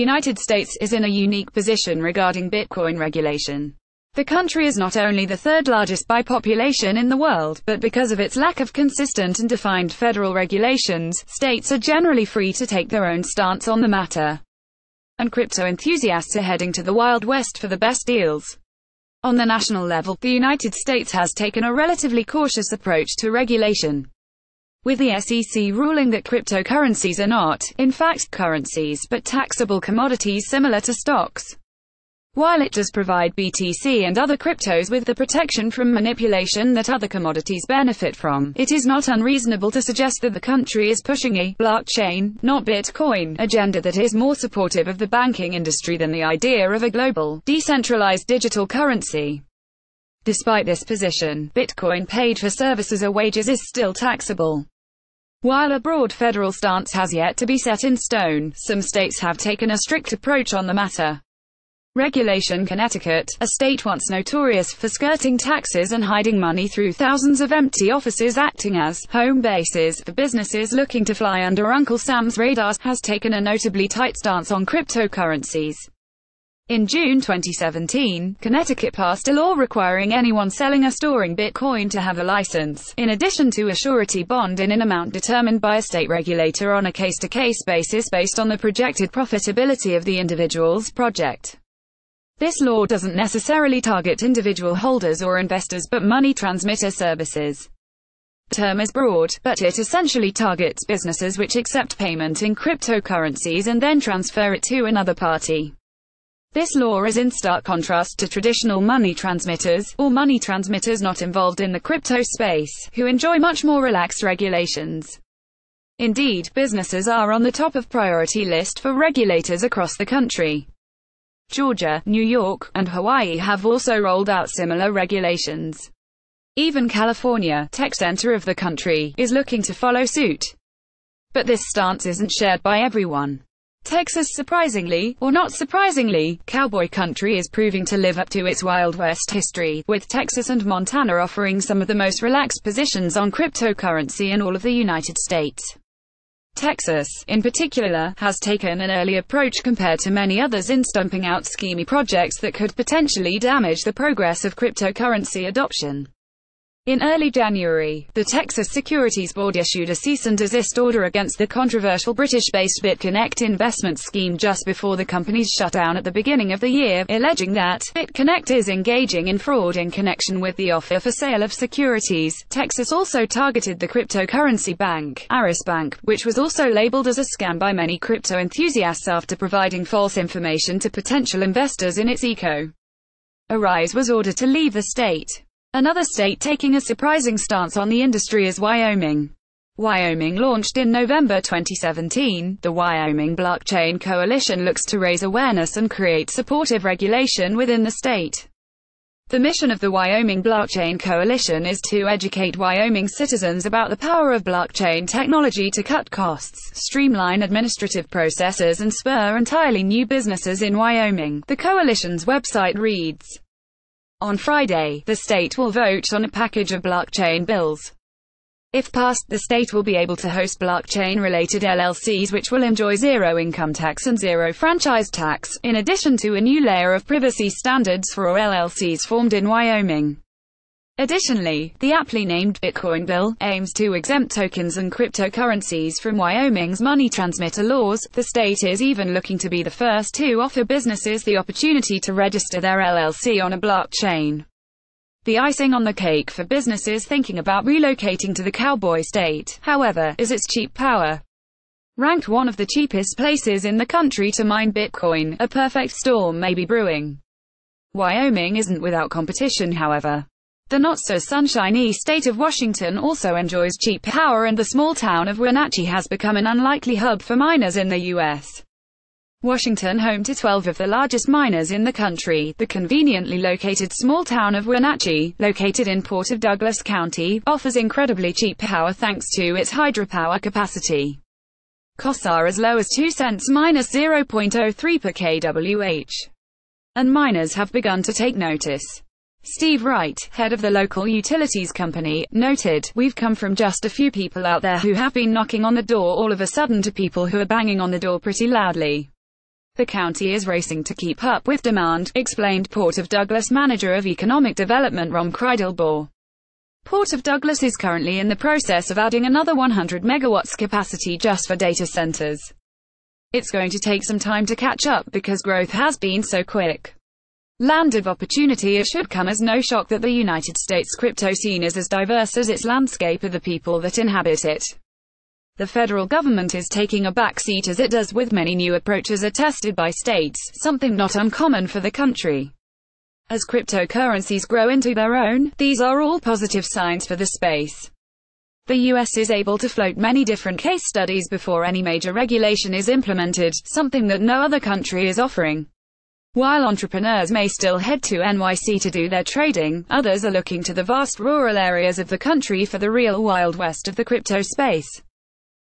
United States is in a unique position regarding Bitcoin regulation. The country is not only the third largest by population in the world, but because of its lack of consistent and defined federal regulations, states are generally free to take their own stance on the matter. And crypto enthusiasts are heading to the Wild West for the best deals. On the national level, the United States has taken a relatively cautious approach to regulation, with the SEC ruling that cryptocurrencies are not, in fact, currencies, but taxable commodities similar to stocks. While it does provide BTC and other cryptos with the protection from manipulation that other commodities benefit from, it is not unreasonable to suggest that the country is pushing a blockchain, not Bitcoin, agenda that is more supportive of the banking industry than the idea of a global, decentralized digital currency. Despite this position, Bitcoin paid for services or wages is still taxable. While a broad federal stance has yet to be set in stone, some states have taken a strict approach on the matter. Regulation: Connecticut, a state once notorious for skirting taxes and hiding money through thousands of empty offices acting as home bases for businesses looking to fly under Uncle Sam's radar, has taken a notably tight stance on cryptocurrencies. In June 2017, Connecticut passed a law requiring anyone selling or storing Bitcoin to have a license, in addition to a surety bond in an amount determined by a state regulator on a case-to-case basis based on the projected profitability of the individual's project. This law doesn't necessarily target individual holders or investors but money transmitter services. The term is broad, but it essentially targets businesses which accept payment in cryptocurrencies and then transfer it to another party. This law is in stark contrast to traditional money transmitters, or money transmitters not involved in the crypto space, who enjoy much more relaxed regulations. Indeed, businesses are on the top of priority list for regulators across the country. Georgia, New York, and Hawaii have also rolled out similar regulations. Even California, tech center of the country, is looking to follow suit. But this stance isn't shared by everyone. Texas, surprisingly, or not surprisingly, cowboy country, is proving to live up to its Wild West history, with Texas and Montana offering some of the most relaxed positions on cryptocurrency in all of the United States. Texas, in particular, has taken an early approach compared to many others in stumping out schemy projects that could potentially damage the progress of cryptocurrency adoption. In early January, the Texas Securities Board issued a cease and desist order against the controversial British-based BitConnect investment scheme just before the company's shutdown at the beginning of the year, alleging that BitConnect is engaging in fraud in connection with the offer for sale of securities. Texas also targeted the cryptocurrency bank, Aris Bank, which was also labeled as a scam by many crypto enthusiasts after providing false information to potential investors in its eco. Aris was ordered to leave the state. Another state taking a surprising stance on the industry is Wyoming. Wyoming launched in November 2017. The Wyoming Blockchain Coalition looks to raise awareness and create supportive regulation within the state. The mission of the Wyoming Blockchain Coalition is to educate Wyoming citizens about the power of blockchain technology to cut costs, streamline administrative processes and spur entirely new businesses in Wyoming, the coalition's website reads. On Friday, the state will vote on a package of blockchain bills. If passed, the state will be able to host blockchain-related LLCs which will enjoy zero income tax and zero franchise tax, in addition to a new layer of privacy standards for all LLCs formed in Wyoming. Additionally, the aptly named Bitcoin bill aims to exempt tokens and cryptocurrencies from Wyoming's money transmitter laws. The state is even looking to be the first to offer businesses the opportunity to register their LLC on a blockchain. The icing on the cake for businesses thinking about relocating to the cowboy state, however, is its cheap power. Ranked one of the cheapest places in the country to mine Bitcoin, a perfect storm may be brewing. Wyoming isn't without competition, however. The not-so-sunshiny state of Washington also enjoys cheap power, and the small town of Wenatchee has become an unlikely hub for miners in the U.S. Washington, home to 12 of the largest miners in the country, the conveniently located small town of Wenatchee, located in Port of Douglas County, offers incredibly cheap power thanks to its hydropower capacity. Costs are as low as 2 cents minus 0.03 per kWh. And miners have begun to take notice. Steve Wright, head of the local utilities company, noted, "We've come from just a few people out there who have been knocking on the door all of a sudden to people who are banging on the door pretty loudly. The county is racing to keep up with demand, explained Port of Douglas manager of economic development Rom Kreidelbaugh. Port of Douglas is currently in the process of adding another 100 megawatts capacity just for data centers. It's going to take some time to catch up because growth has been so quick. Land of opportunity. It should come as no shock that the United States crypto scene is as diverse as its landscape of the people that inhabit it. The federal government is taking a back seat as it does with many new approaches attested by states, something not uncommon for the country. As cryptocurrencies grow into their own, these are all positive signs for the space. The US is able to float many different case studies before any major regulation is implemented, something that no other country is offering. While entrepreneurs may still head to NYC to do their trading, others are looking to the vast rural areas of the country for the real Wild West of the crypto space.